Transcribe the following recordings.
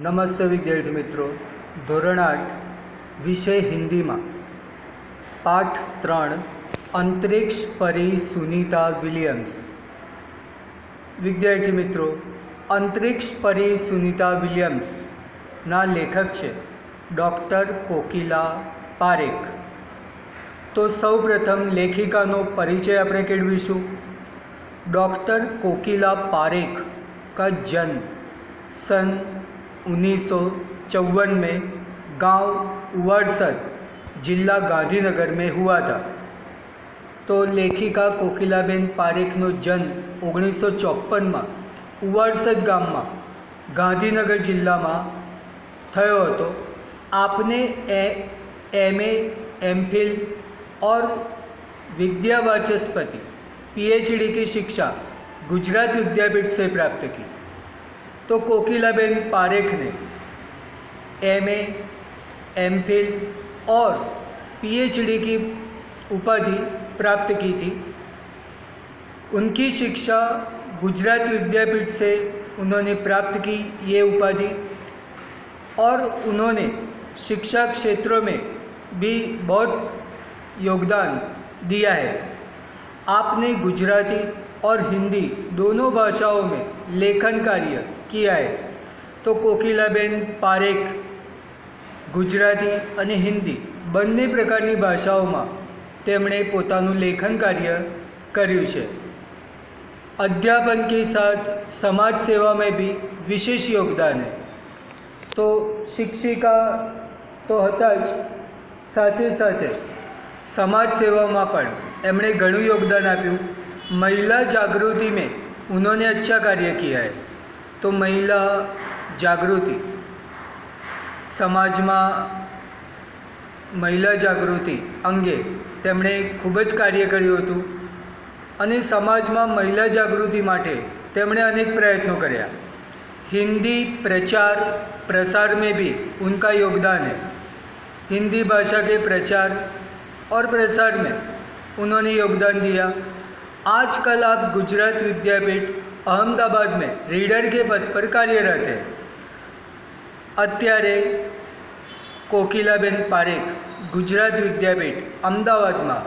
નમસ્તે વિદ્યાર્થી મિત્રો, ધોરણ 8 વિષય હિન્દીમાં પાઠ 3 અંતરિક્ષ પરી સુનીતા વિલિયમ્સ. વિદ્યાર્થી મિત્રો, અંતરિક્ષ પરી સુનીતા વિલિયમ્સના લેખક છે ડૉક્ટર કોકિલા પારેખ. તો સૌપ્રથમ લેખિકાનો પરિચય આપણે કેળવીશું. डॉक्टर कोकिला पारेख का जन्म सन 1954 में गांव उवड़सर जिला गांधीनगर में हुआ था. तो लेखिका कोकिलाबेन पारेखનો જન્મ 1954માં ઉવડસર ગામમાં ગાંધીનગર જિલ્લામાં થયો હતો. आपने MA, MPhil और विद्यावाचस्पति PhD की शिक्षा गुजरात विद्यापीठ से प्राप्त की. तो कोकिलाबेन पारेख ने MA, MPhil और PhD की उपाधि प्राप्त की थी. उनकी शिक्षा गुजरात विद्यापीठ से उन्होंने प्राप्त की ये उपाधि, और उन्होंने शिक्षा क्षेत्रों में भी बहुत योगदान दिया है. आपने गुजराती और हिंदी दोनों भाषाओं में लेखन कार्य किया है. तो कोकिलाबेन पारेख गुजराती અને હિન્દી બંને પ્રકારની ભાષાઓમાં તેમણે પોતાનું લેખન કાર્ય કર્યું છે. अध्यापन के साथ समाज सेवा में भी विशेष योगदान है. तो शिक्षिका तो હતા જ, સાથે સાથે समाज सेवा में पण एमणे घणुं योगदान आप्युं. महिला जागृति में उन्होंने अच्छा कार्य किया है. तो महिला जागृति, समाज में महिला जागृति अंगे तेमणे खूब ज कार्य कर्युं हतुं, अने समाज में महिला जागृति माटे तेमणे अनेक प्रयत्नों कर्या. हिंदी प्रचार प्रसार में भी उनका योगदान है. हिंदी भाषा के प्रचार और प्रसार में उन्होंने योगदान दिया. आजकल आप गुजरात विद्यापीठ अहमदाबाद में रीडर के पद पर कार्यरत हैं. अत्यारे कोकिलाबेन पारेख गुजरात विद्यापीठ अमदावाद में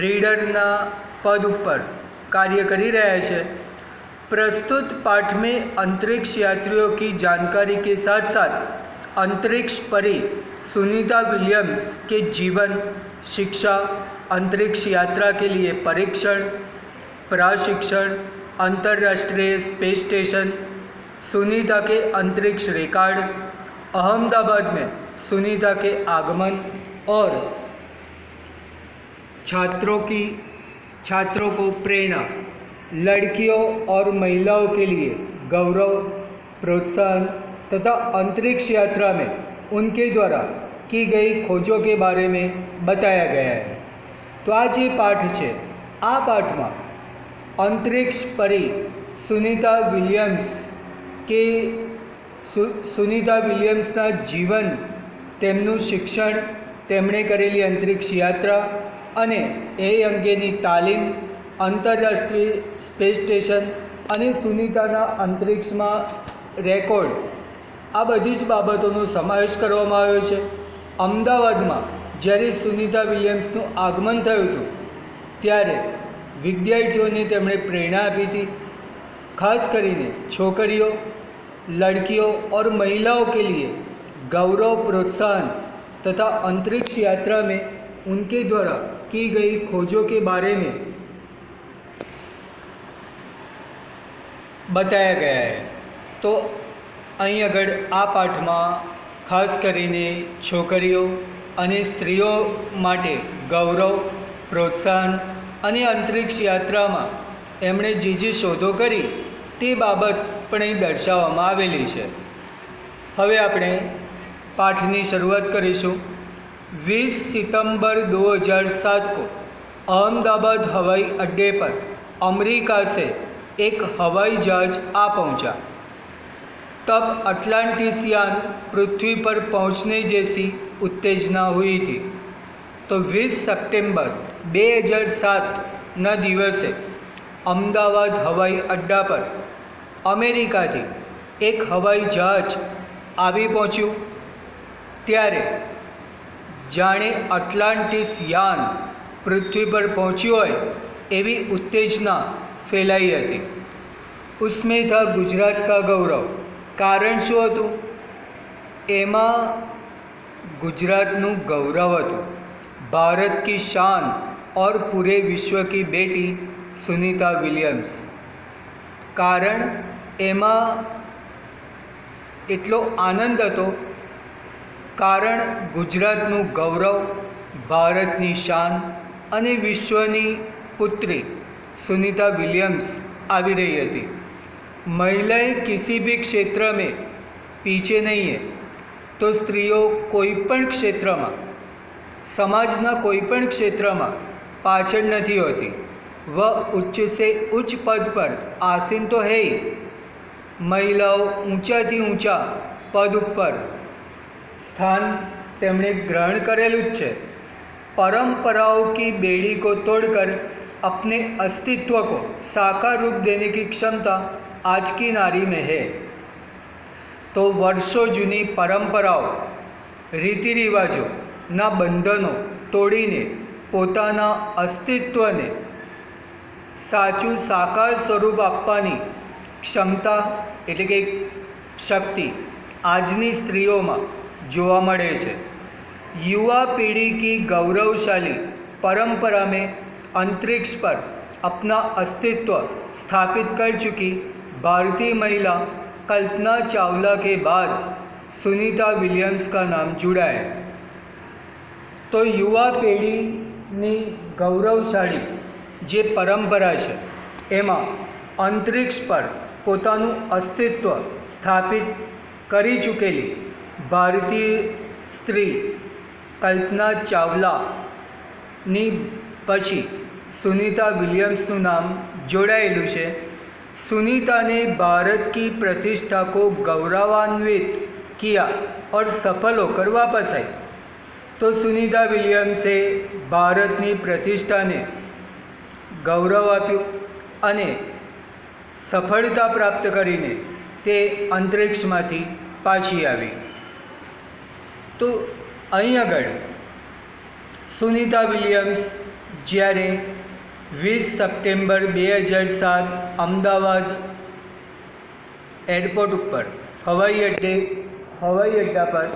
रीडरना पद पर कार्य करी रह्या छे. प्रस्तुत पाठ में अंतरिक्ष यात्रियों की जानकारी के साथ साथ अंतरिक्ष परी सुनीता विलियम्स के जीवन, शिक्षा, अंतरिक्ष यात्रा के लिए परीक्षण, प्रशिक्षण, अंतर्राष्ट्रीय स्पेस स्टेशन, सुनीता के अंतरिक्ष रिकॉर्ड, अहमदाबाद में सुनीता के आगमन और छात्रों को प्रेरणा, लड़कियों और महिलाओं के लिए गौरव, प्रोत्साहन तथा अंतरिक्ष यात्रा में उनके द्वारा की गई खोजों के बारे में बताया गया है. तो आज ये पाठ है. आ पाठ में अंतरिक्ष परी सुनीता विलियम्स के सुनीता विलियम्सना जीवन, तेमનું शिक्षण, તેમણે કરેલી अंतरिक्ष यात्रा અને એ અંગેની તાલીમ, આંતરરાષ્ટ્રીય સ્પેસ સ્ટેશન અને સુનીતાના અંતરિક્ષમાં રેકોર્ડ, આ બધી જ બાબતોનો સમાવેશ કરવામાં આવ્યો છે. અમદાવાદમાં જ્યારે સુનીતા વિલિયમ્સનું આગમન થયું હતું ત્યારે વિદ્યાર્થીઓને તેમણે પ્રેરણા આપી હતી. ખાસ કરીને છોકરીઓ, लड़कियों और महिलाओं के लिए गौरव, प्रोत्साहन तथा अंतरिक्ष यात्रा में उनके द्वारा की गई खोजों के बारे में बताया गया है. तो અહીં આગળ આ પાઠમાં ખાસ કરીને છોકરીઓ અને સ્ત્રીઓ માટે ગૌરવ, પ્રોત્સાહન અને અંતરિક્ષ યાત્રામાં એમણે જે શોધો કરી તે બાબત પણ અહીં દર્શાવવામાં આવેલી છે. હવે આપણે પાઠની શરૂઆત કરીશું. 20 सितंबर 2007 को अहमदाबाद हवाई अड्डे पर अमेरिका से एक हवाई जहाज आ पहुंचा. तब अटलांटिस यान पृथ्वी पर पहुंचने जैसी उत्तेजना हुई थी. तो 20 सितंबर 2007 दिवसे अमदावाद हवाई अड्डा पर अमेरिका थी एक हवाई जहाज આવી પહોંચ્યું ત્યારે જાણે એટલાન્ટિસ યાન પૃથ્વી પર પહોંચ્યું હોય એવી ઉત્તેજના ફેલાઈ હતી। उसमें था गुजरात का गौरव। કારણ શું હતું? એમાં गुजरातનું गौरव હતું। भारत की शान और पूरे विश्व की बेटी सुनीता विलियम्स। કારણ એમાં એટલો આનંદ હતો, કારણ ગુજરાતનું ગૌરવ, ભારતની શાન અને વિશ્વની પુત્રી सुनीता विलियम्स આવી रही હતી। महिलाएं किसी भी क्षेत्र में पीछे नहीं है, तो स्त्रीओ कोईपण क्षेत्રમાં, समाजना कोईपण क्षेत्રમાં पाछળ નથી होती। वह उच्च से उच्च पद पर आसीन तो है ही, महिलाओं ऊंचाથી ऊंचा पद ઉપર स्थान તેમણે ग्रहण करेलू જ છે। परंपराओं की बेड़ी को तोड़कर अपने अस्तित्व को साकार रूप देने की क्षमता आज की नारी में है। तो वर्षों जूनी परंपराओं, रीति रिवाजों ना बंधनों तोड़ीने पोताना अस्तित्वने साचું साकार स्वरूप આપવાની ક્ષમતા એટલે કે શક્તિ આજની સ્ત્રીઓમાં જોવા મળે છે। युवा पीढ़ी की गौरवशाली परंपरा में अंतरिक्ष पर अपना अस्तित्व स्थापित कर चुकी भारतीय महिला कल्पना चावला के बाद सुनीता विलियम्स का नाम जुड़ा है। तो युवा पेढ़ीनी गौरवशाली जे परंपरा है एमां अंतरिक्ष पर पोतानुं अस्तित्व स्थापित करी चूकेली भारतीय स्त्री कल्पना चावलानी पछी सुनीता विलियम्सનું नाम जोड़ाયેલું છે। सुनीता ने भारत की प्रतिष्ठा को गौरवान्वित किया और सफल होकर वापस आई। तो सुनीता विलियम्से भारतनी प्रतिष्ठाने गौरव आप्युं अने सफलता प्राप्त करीने ते अंतरिक्षमांथी पाછી આવી। तो અહીં આગળ સુનીતા વિલિયમ્સ જ્યારે 20 સપ્ટેમ્બર 2007 અમદાવાદ એરપોર્ટ ઉપર હવાઈ અડ્ડા પર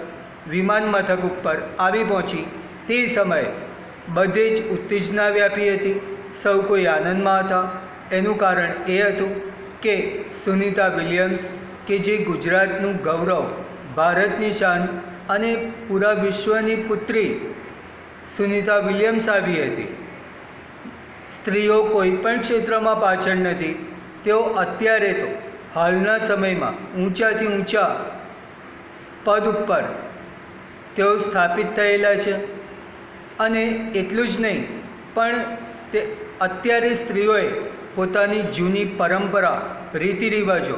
વિમાન મથક ઉપર આવી પહોંચી તે સમયે બધે જ ઉત્તેજના વ્યાપી હતી। સૌ કોઈ આનંદમાં હતા। એનું કારણ એ હતું કે સુનીતા વિલિયમ્સ કે જે ગુજરાતનું ગૌરવ, ભારતની શાન અને પૂરા વિશ્વની પુત્રી સુનીતા વિલિયમ્સ આવી હતી। સ્ત્રીઓ કોઈપણ ક્ષેત્રમાં પાછળ નથી। તેઓ અત્યારે તો હાલના સમયમાં ઊંચાથી ઊંચા પદ ઉપર તેઓ સ્થાપિત થયેલા છે। અને એટલું જ નહીં, પણ તે અત્યારે સ્ત્રીઓએ પોતાની જૂની પરંપરા, રીતિ રિવાજો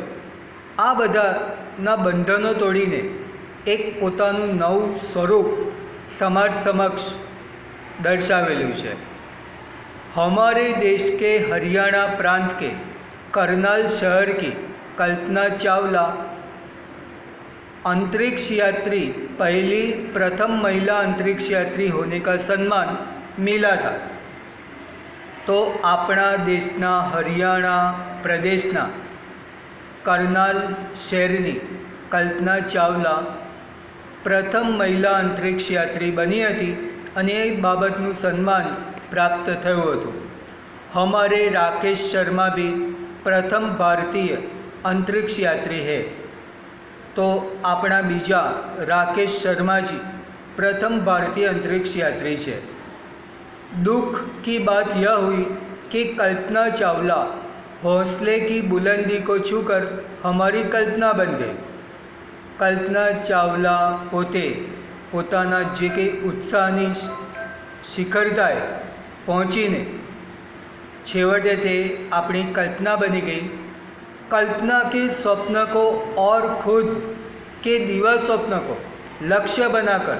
આ બધાના બંધનો તોડીને એક પોતાનું નવું સ્વરૂપ समाज समक्ष दर्शावेलू है। हमारे देश के हरियाणा प्रांत के करनाल शहर की कल्पना चावला अंतरिक्ष यात्री, पहली प्रथम महिला अंतरिक्ष यात्री होने का सम्मान मिला था। तो अपना देशना हरियाणा प्रदेशना करनाल शहरनी कल्पना चावला प्रथम महिला अंतरिक्ष यात्री बनी थी અને એ બાબતનું સન્માન પ્રાપ્ત થયું હતું। हमारे राकेश शर्मा भी प्रथम भारतीय अंतरिक्ष यात्री है। तो अपना बीजा राकेश शर्मा जी प्रथम भारतीय अंतरिक्ष यात्री है। दुख की बात यह हुई कि कल्पना चावला हौसले की बुलंदी को छूकर हमारी कल्पना बन गई। कल्पना चावला पोते पोताना जे के उत्साहनी शिखरताए पहुँचीने छेवटे थे अपनी कल्पना बनी गई। कल्पना के स्वप्न को और खुद के दिवा स्वप्न को लक्ष्य बनाकर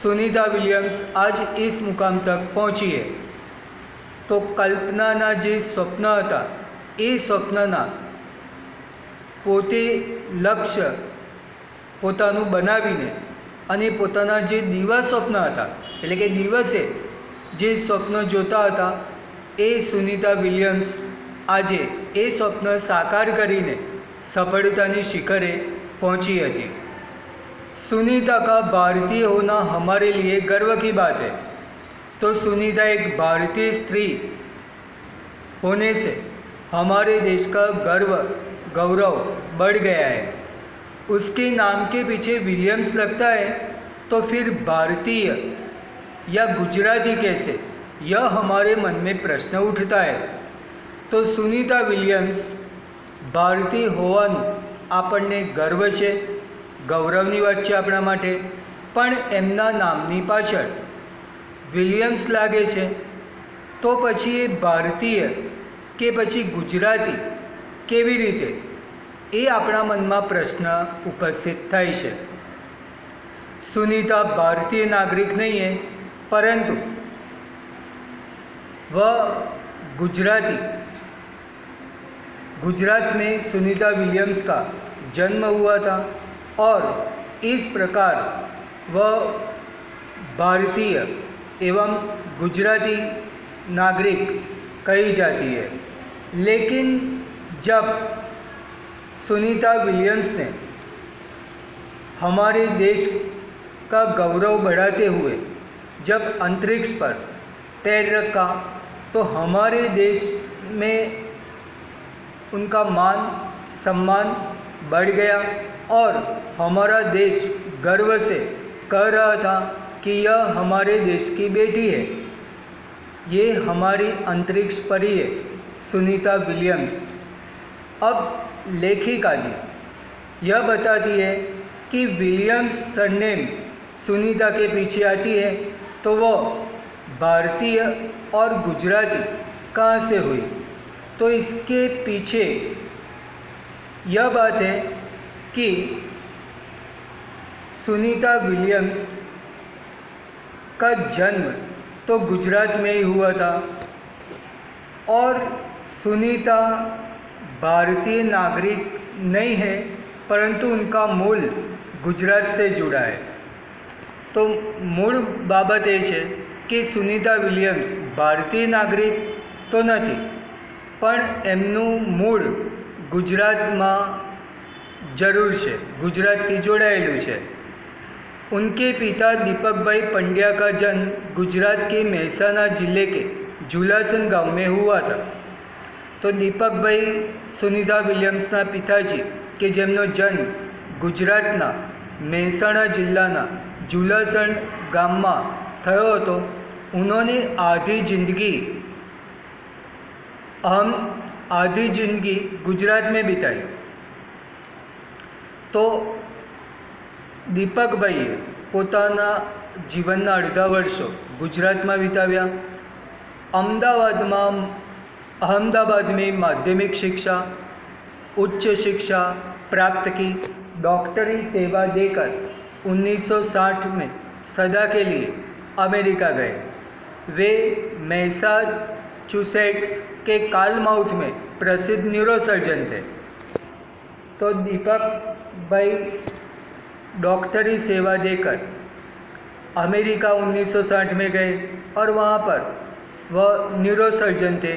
सुनीता विलियम्स आज इस मुकाम तक पहुँची है। तो कल्पना जे स्वप्न था ए स्वप्नना पोते लक्ष्य પોતાનું બનાવીને અને પોતાના જે દીવા સ્વપ્ન હતા, એટલે કે દિવસે જે સ્વપ્ન જોતા હતા, એ સુનિતા વિલિયમ્સ આજે એ સ્વપ્ન સાકાર કરીને सफलता शिखरे पहुंची थी। सुनीता का भारतीय होना हमारे लिए गर्व की बात है। तो सुनीता एक भारतीय स्त्री होने से हमारे देश का गौरव बढ़ गया है। उसके नाम के पीछे विलियम्स लगता है तो फिर भारतीय या गुजराती कैसे, यह हमारे मन में प्रश्न उठता है। तो सुनीता विलियम्स भारतीय होવાનું આપણને ગર્વ છે, ગૌરવની વાત છે આપણા માટે, પણ એમના નામની પાછળ વિલિયમ્સ લાગે છે તો પછી એ ભારતીય કે પછી ગુજરાતી કેવી રીતે, એ આપણા મનમાં પ્રશ્ન ઉપસ્થિત થાય છે। सुनीता भारतीय नागरिक नहीं है, परंतु वह गुजरात में सुनीता विलियम्स का जन्म हुआ था और इस प्रकार वह भारतीय एवं गुजराती नागरिक कही जाती है। लेकिन जब सुनीता विलियम्स ने हमारे देश का गौरव बढ़ाते हुए जब अंतरिक्ष पर पैर रखा तो हमारे देश में उनका मान सम्मान बढ़ गया और हमारा देश गर्व से कह रहा था कि यह हमारे देश की बेटी है, ये हमारी अंतरिक्ष परी है, सुनीता विलियम्स। अब लेखिका जी यह बताती है कि विलियम्स सरनेम सुनीता के पीछे आती है तो वो भारतीय और गुजराती कहाँ से हुई। तो इसके पीछे यह बात है कि सुनीता विलियम्स का जन्म तो गुजरात में ही हुआ था और सुनीता भारतीय नागरिक नहीं है, परंतु उनका मूल गुजरात से जुड़ा है। तो मूल बाबत ये है कि सुनीता विलियम्स भारतीय नागरिक तो नहीं, पण एमનું મૂળ गुजरातમાં जरूर है, गुजरातथी जोड़ाયેલું છે। उनके पिता दीपक भाई पंड्या का जन्म गुजरात के मेहसाणा जिले के जुलासन गांव में हुआ था। तो दीपक भाई सुनीता विलियम्सना पिताजी के जेमनो जन्म गुजरातना मेहसाणा जिल्लाना जुलासन गाम में थयो हतो, उन्होंने आधी जिंदगी गुजरात में बिताई। तो दीपक भाई पोताना जीवनना अर्धा वर्षो गुजरात में विताव्या। अहमदाबाद में माध्यमिक शिक्षा, उच्च शिक्षा प्राप्त की, डॉक्टरी सेवा देकर 1960 में सदा के लिए अमेरिका गए। वे मैसाचुसेट्स के कालमाउथ में प्रसिद्ध न्यूरोसर्जन थे। तो दीपक भाई डॉक्टरी सेवा देकर अमेरिका 1960 में गए और वहाँ पर वह न्यूरोसर्जन थे।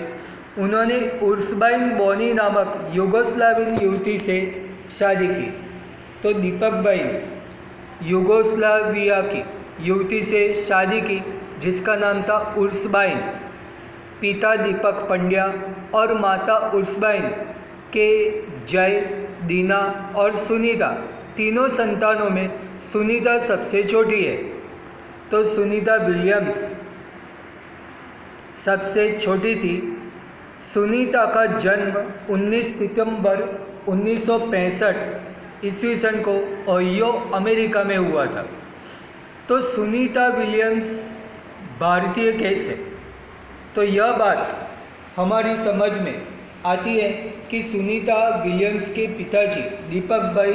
उन्होंने उर्सबाइन बोनी नामक यूगोस्लावियन युवती से शादी की। तो दीपक भाई यूगोस्लाविया की युवती से शादी की जिसका नाम था उर्सबाइन। पिता दीपक पंड्या और माता उर्सबाइन के जय, दीना और सुनीता तीनों संतानों में सुनीता सबसे छोटी है। तो सुनीता विलियम्स सबसे छोटी थी। सुनीता का जन्म 19 सितंबर 1965 ईस्वी सन को ओहियो अमेरिका में हुआ था। तो सुनीता विलियम्स भारतीय कैसे, तो यह बात हमारी समझ में आती है कि सुनीता विलियम्स के पिताजी दीपक भाई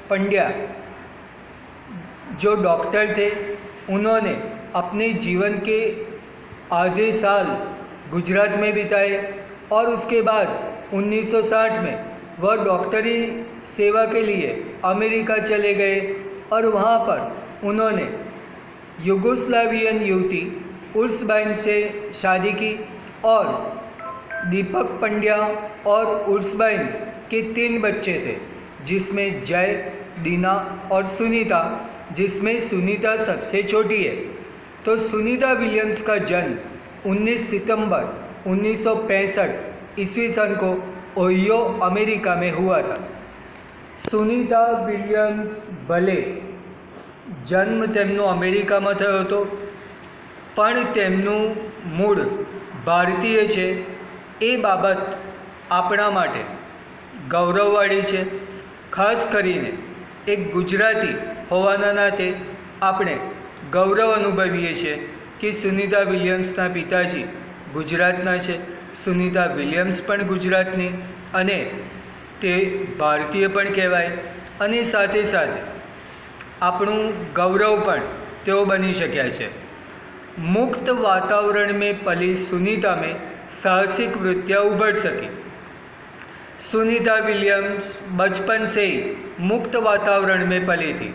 पंड्या जो डॉक्टर थे, उन्होंने अपने जीवन के आधे साल गुजरात में बिताए और उसके बाद 1960 में वह डॉक्टरी सेवा के लिए अमेरिका चले गए और वहाँ पर उन्होंने युगोस्लावियन युवती उर्सबाइन से शादी की और दीपक पंड्या और उर्सबाइन के 3 बच्चे थे, जिसमें जय, दीना और सुनीता, जिसमें सुनीता सबसे छोटी है। तो सुनीता विलियम्स का जन्म 19 सितंबर 1965 ईस्वी सन को ओहियो अमेरिका में हुआ था। सुनीता विलियम्स भले जन्म તેમનો અમેરિકામાં થયો હતો, પણ તેમનું મૂળ ભારતીય છે એ બાબત આપણા માટે ગૌરવવાળી છે। ખાસ કરીને એક ગુજરાતી હોવાના નાતે આપણે ગૌરવ અનુભવીએ છીએ કે સુનીતા વિલિયમ્સના પિતાજી ગુજરાતના છે, સુનીતા વિલિયમ્સ પણ ગુજરાતની અને તે ભારતીય પણ કહેવાય અને સાથે સાથે આપણું ગૌરવ પણ તેઓ બની શક્યા છે। मुक्त वातावरण में पली सुनीता में साहसिक वृत्तियाँ उभर सकी। सुनीता विलियम्स बचपन से ही मुक्त वातावरण में पली थी।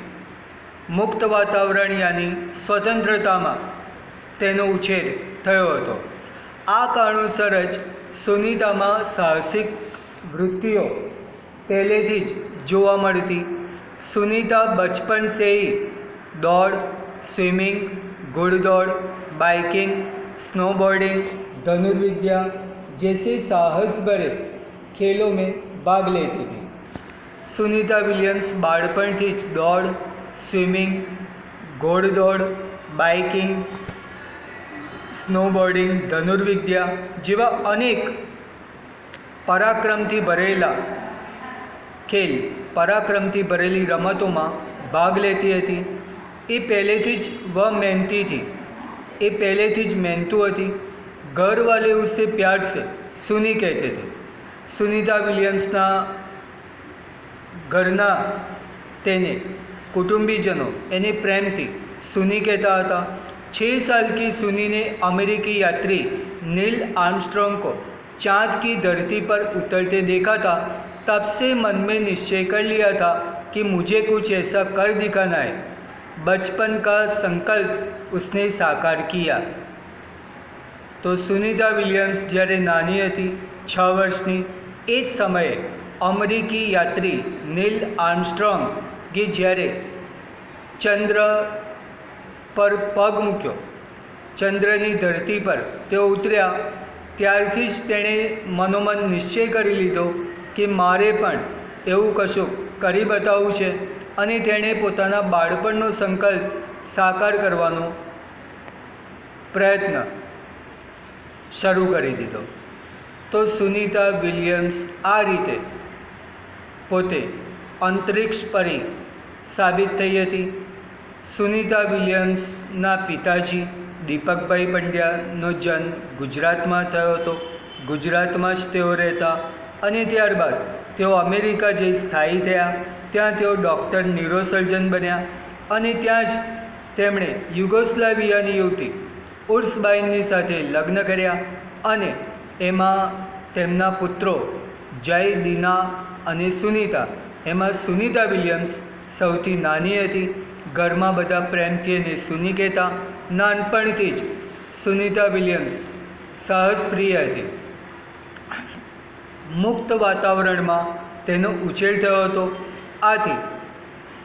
मुक्त वातावरण यानी स्वतंत्रता में तेनो उछेर थयो हतो। आ कारणोसर ज सुनीता में साहसिक वृत्तिओ पहलेथी ज जोवा मळती। सुनीता बचपन से ही दौड़, स्विमिंग, घुड़दौड़, बाइकिंग, स्नोबोर्डिंग, धनुर्विद्या जैसे साहस भरे खेलों में भाग लेती थी। सुनीता विलियम्स बाळपणथी ज दौड़, स्विमिंग, घोड़दौड़, बाइकिंग, स्नोबोर्डिंग, धनुर्विद्या जेवा अनेक पराक्रमथी भरेला खेल, पराक्रमथी भरेली रमतों में भाग लेती थी। ये पहलेथी ज वह मेहनती थी, ये पहलेथी ज मेहनतू थी। घर वाले उससे प्यार से सुनी कहते थे। सुनीता विलियम्सना घरना तेने कुटुंबीजनों एने प्रेम थी सुनी कहता था। 6 साल की सुनी ने अमेरिकी यात्री नील आर्मस्ट्रॉन्ग को चाँद की धरती पर उतरते देखा था। तब से मन में निश्चय कर लिया था कि मुझे कुछ ऐसा कर दिखाना है। बचपन का संकल्प उसने साकार किया। तो सुनीता विलियम्स જ્યારે નાની હતી 6 વર્ષની, એ જ સમયે અમેરિકી યાત્રી નીલ આર્મસ્ટ્રોંગે જ્યારે ચંદ્ર પર પગ મૂક્યો, ચંદ્રની ધરતી પર તેઓ ઉતર્યા, ત્યારથી જ તેણે મનોમન નિશ્ચય કરી લીધો કે મારે પણ એવું કશું કરી બતાવવું છે અને તેણે પોતાના બાળપણનો સંકલ્પ સાકાર કરવાનો પ્રયત્ન શરૂ કરી દીધો। તો સુનીતા વિલિયમ્સ આ રીતે પોતે અંતરિક્ષ પરી સાબિત થઈ હતી। સુનીતા વિલિયમ્સના પિતાજી દીપકભાઈ પંડ્યાનો જન્મ ગુજરાતમાં થયો હતો। ગુજરાતમાં જ તેઓ રહેતા અને ત્યારબાદ તેઓ અમેરિકા જઈ સ્થાયી થયા। ત્યાં તેઓ ડૉક્ટર ન્યુરોસર્જન બન્યા અને ત્યાં જ તેમણે યુગોસ્લાવિયાની યુવતી ઉર્સબાઇનની સાથે લગ્ન કર્યા અને એમાં તેમના પુત્રો જય, દીના અને સુનીતા, એમાં સુનીતા વિલિયમ્સ સૌથી નાની હતી। ઘરમાં બધા પ્રેમથી એને સુની કહેતા। નાનપણથી જ સુનીતા વિલિયમ્સ સાહસપ્રિય હતી। મુક્ત વાતાવરણમાં તેનો ઉછેર થયો હતો। આથી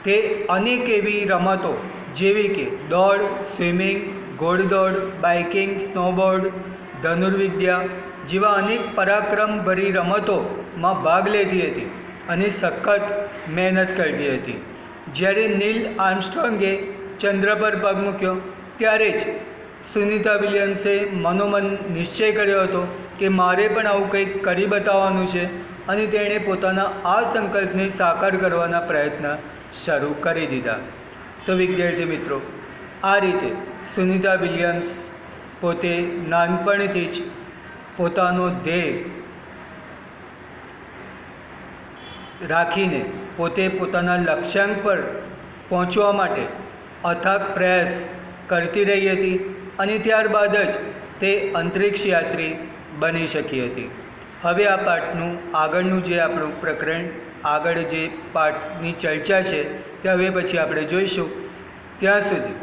તે અનેક એવી રમતો જેવી કે દોડ, સ્વિમિંગ, ઘોડદોડ, બાઇકિંગ, સ્નોબોર્ડ, ધનુર્વિદ્યા જેવા અનેક પરાક્રમભરી રમતોમાં ભાગ લેતી હતી અને સખત મહેનત કરતી હતી। જ્યારે નીલ આર્મસ્ટ્રોંગે ચંદ્ર પર પગ મૂક્યો ત્યારે જ સુનીતા વિલિયમ્સે મનોમન નિશ્ચય કર્યો હતો કે મારે પણ આવું કંઈક કરી બતાવવાનું છે અને તેણે પોતાના આ સંકલ્પને સાકાર કરવાના પ્રયત્ન શરૂ કરી દીધા। તો વિદ્યાર્થી મિત્રો, આ રીતે સુનીતા વિલિયમ્સ પોતે નાનપણથી જ પોતાનો ધ્યેય રાખીને પોતે પોતાના લક્ષ્યાંક પર પહોંચવા માટે અથાગ પ્રયાસ કરતી રહી હતી અને ત્યારબાદ જ તે અંતરિક્ષ યાત્રી બની શકી હતી। હવે આ પાઠનું આગળનું જે આપણું પ્રકરણ, આગળ જે પાઠની ચર્ચા છે તે હવે પછી આપણે જોઈશું. ત્યાં સુધી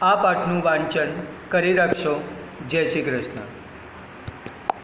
આ પાઠનું વાંચન કરી રાખશો. જય શ્રી કૃષ્ણ.